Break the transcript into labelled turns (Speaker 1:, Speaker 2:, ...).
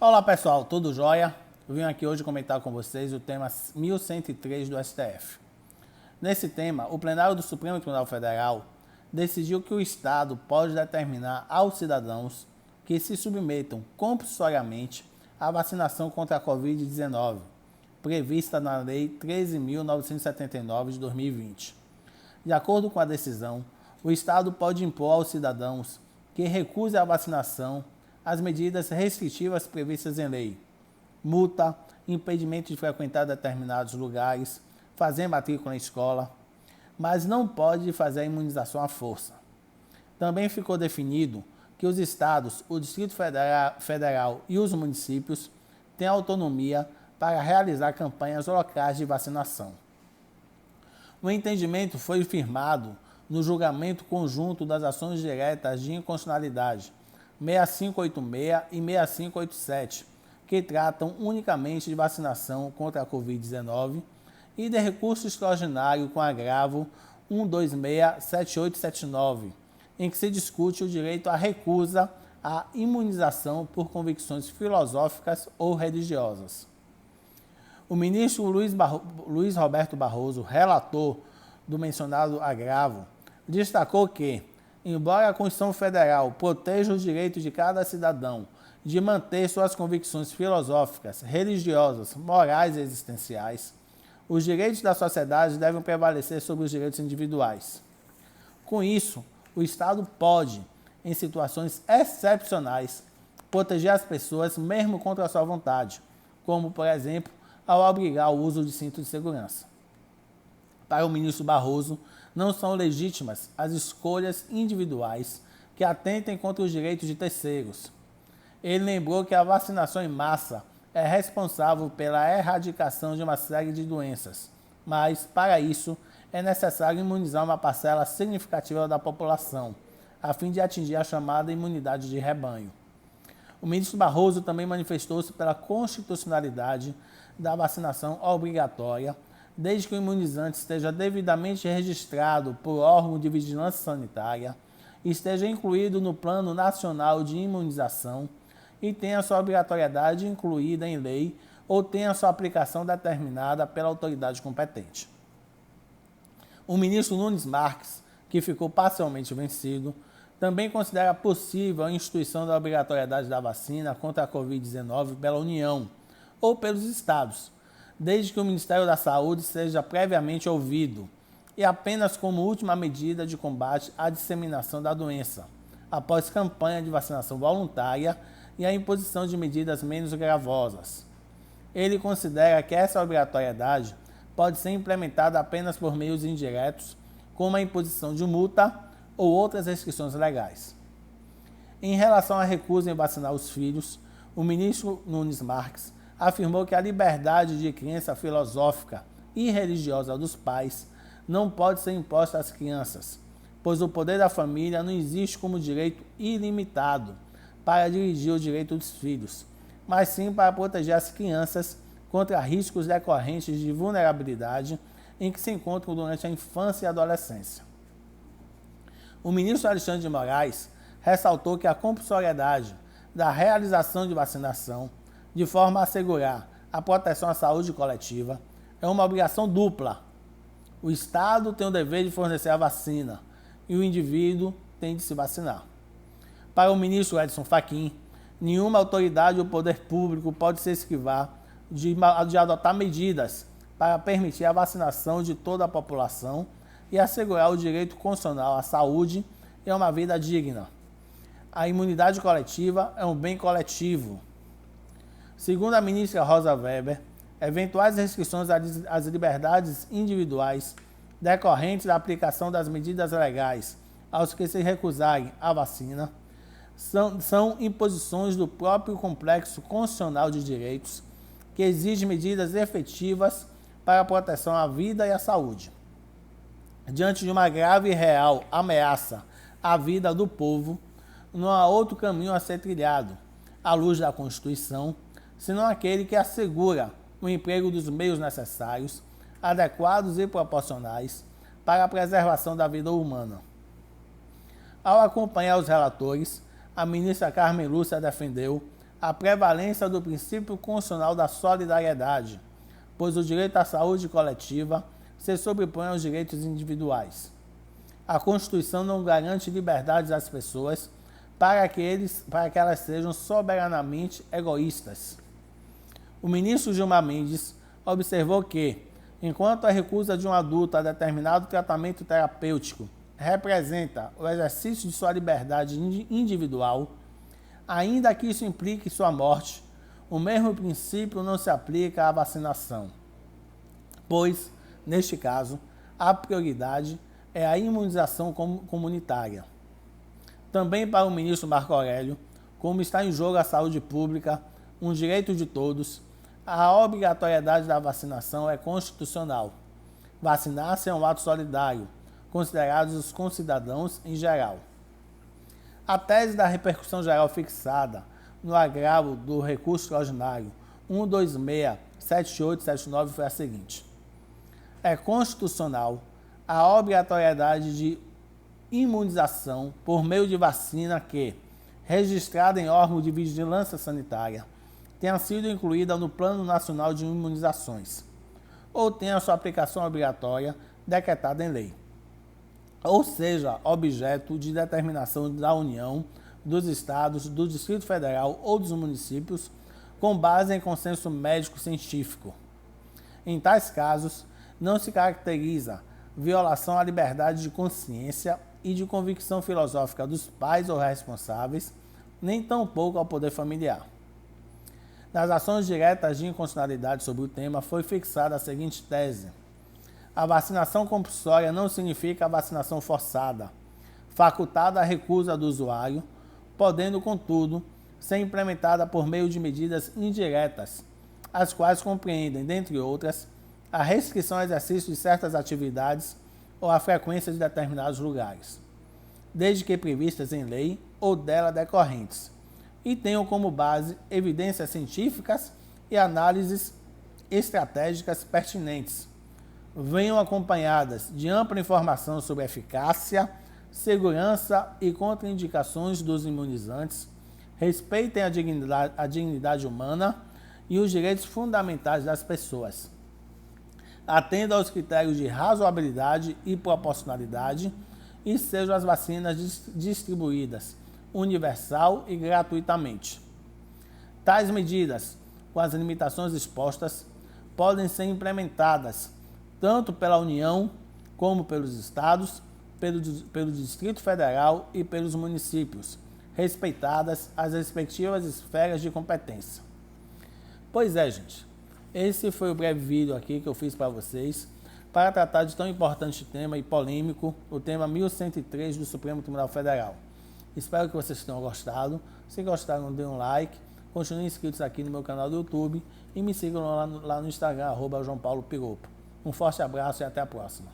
Speaker 1: Olá pessoal, tudo jóia? Eu vim aqui hoje comentar com vocês o tema 1103 do STF. Nesse tema, o plenário do Supremo Tribunal Federal decidiu que o Estado pode determinar aos cidadãos que se submetam compulsoriamente à vacinação contra a Covid-19, prevista na Lei 13.979 de 2020. De acordo com a decisão, o Estado pode impor aos cidadãos que recusem a vacinação as medidas restritivas previstas em lei: multa, impedimento de frequentar determinados lugares, fazer matrícula na escola, mas não pode fazer a imunização à força. Também ficou definido que os estados, o Distrito Federal e os municípios têm autonomia para realizar campanhas locais de vacinação. O entendimento foi firmado no julgamento conjunto das ações diretas de inconstitucionalidade 6586 e 6587, que tratam unicamente de vacinação contra a Covid-19, e de recurso extraordinário com agravo 1267879, em que se discute o direito à recusa à imunização por convicções filosóficas ou religiosas. O ministro Luiz Roberto Barroso, relator do mencionado agravo, destacou que, embora a Constituição Federal proteja os direitos de cada cidadão de manter suas convicções filosóficas, religiosas, morais e existenciais, os direitos da sociedade devem prevalecer sobre os direitos individuais. Com isso, o Estado pode, em situações excepcionais, proteger as pessoas mesmo contra a sua vontade, como, por exemplo, ao obrigar o uso de cinto de segurança. Para o ministro Barroso, não são legítimas as escolhas individuais que atentem contra os direitos de terceiros. Ele lembrou que a vacinação em massa é responsável pela erradicação de uma série de doenças, mas, para isso, é necessário imunizar uma parcela significativa da população, a fim de atingir a chamada imunidade de rebanho. O ministro Barroso também manifestou-se pela constitucionalidade da vacinação obrigatória, desde que o imunizante esteja devidamente registrado por órgão de vigilância sanitária, esteja incluído no Plano Nacional de Imunização e tenha sua obrigatoriedade incluída em lei ou tenha sua aplicação determinada pela autoridade competente. O ministro Nunes Marques, que ficou parcialmente vencido, também considera possível a instituição da obrigatoriedade da vacina contra a Covid-19 pela União ou pelos estados, desde que o Ministério da Saúde seja previamente ouvido, e apenas como última medida de combate à disseminação da doença, após campanha de vacinação voluntária e a imposição de medidas menos gravosas. Ele considera que essa obrigatoriedade pode ser implementada apenas por meios indiretos, como a imposição de multa ou outras restrições legais. Em relação à recusa em vacinar os filhos, o ministro Nunes Marques afirmou que a liberdade de crença filosófica e religiosa dos pais não pode ser imposta às crianças, pois o poder da família não existe como direito ilimitado para dirigir o direito dos filhos, mas sim para proteger as crianças contra riscos decorrentes de vulnerabilidade em que se encontram durante a infância e a adolescência. O ministro Alexandre de Moraes ressaltou que a compulsoriedade da realização de vacinação, de forma a assegurar a proteção à saúde coletiva, é uma obrigação dupla. O Estado tem o dever de fornecer a vacina e o indivíduo tem de se vacinar. Para o ministro Edson Fachin, nenhuma autoridade ou poder público pode se esquivar de adotar medidas para permitir a vacinação de toda a população e assegurar o direito constitucional à saúde e a uma vida digna. A imunidade coletiva é um bem coletivo. Segundo a ministra Rosa Weber, eventuais restrições às liberdades individuais decorrentes da aplicação das medidas legais aos que se recusarem à vacina são imposições do próprio complexo constitucional de direitos que exige medidas efetivas para a proteção à vida e à saúde. Diante de uma grave e real ameaça à vida do povo, não há outro caminho a ser trilhado, à luz da Constituição, senão aquele que assegura o emprego dos meios necessários, adequados e proporcionais para a preservação da vida humana. Ao acompanhar os relatores, a ministra Carmen Lúcia defendeu a prevalência do princípio constitucional da solidariedade, pois o direito à saúde coletiva se sobrepõe aos direitos individuais. A Constituição não garante liberdades às pessoas para que elas sejam soberanamente egoístas. O ministro Gilmar Mendes observou que, enquanto a recusa de um adulto a determinado tratamento terapêutico representa o exercício de sua liberdade individual, ainda que isso implique sua morte, o mesmo princípio não se aplica à vacinação, pois, neste caso, a prioridade é a imunização comunitária. Também para o ministro Marco Aurélio, como está em jogo a saúde pública, um direito de todos, a obrigatoriedade da vacinação é constitucional. Vacinar-se é um ato solidário, considerados os concidadãos em geral. A tese da repercussão geral fixada no agravo do recurso extraordinário 1267879 foi a seguinte: é constitucional a obrigatoriedade de imunização por meio de vacina que, registrada em órgão de vigilância sanitária, tenha sido incluída no Plano Nacional de Imunizações, ou tenha sua aplicação obrigatória decretada em lei, ou seja, objeto de determinação da União, dos Estados, do Distrito Federal ou dos municípios, com base em consenso médico-científico. Em tais casos, não se caracteriza violação à liberdade de consciência e de convicção filosófica dos pais ou responsáveis, nem tampouco ao poder familiar. Nas ações diretas de inconstitucionalidade sobre o tema, foi fixada a seguinte tese: a vacinação compulsória não significa a vacinação forçada, facultada a recusa do usuário, podendo, contudo, ser implementada por meio de medidas indiretas, as quais compreendem, dentre outras, a restrição ao exercício de certas atividades ou a frequência de determinados lugares, desde que previstas em lei ou dela decorrentes, e tenham como base evidências científicas e análises estratégicas pertinentes, venham acompanhadas de ampla informação sobre a eficácia, segurança e contraindicações dos imunizantes, respeitem a dignidade humana e os direitos fundamentais das pessoas, atenda aos critérios de razoabilidade e proporcionalidade e sejam as vacinas distribuídas universal e gratuitamente. Tais medidas, com as limitações expostas, podem ser implementadas tanto pela União como pelos Estados, pelo Distrito Federal e pelos municípios, respeitadas as respectivas esferas de competência. Pois é, gente. Esse foi o breve vídeo aqui que eu fiz para vocês, para tratar de tão importante tema e polêmico, o tema 1103 do Supremo Tribunal Federal. Espero que vocês tenham gostado. Se gostaram, dê um like, continuem inscritos aqui no meu canal do YouTube e me sigam lá no Instagram, @JoãoPauloPiropo. Um forte abraço e até a próxima.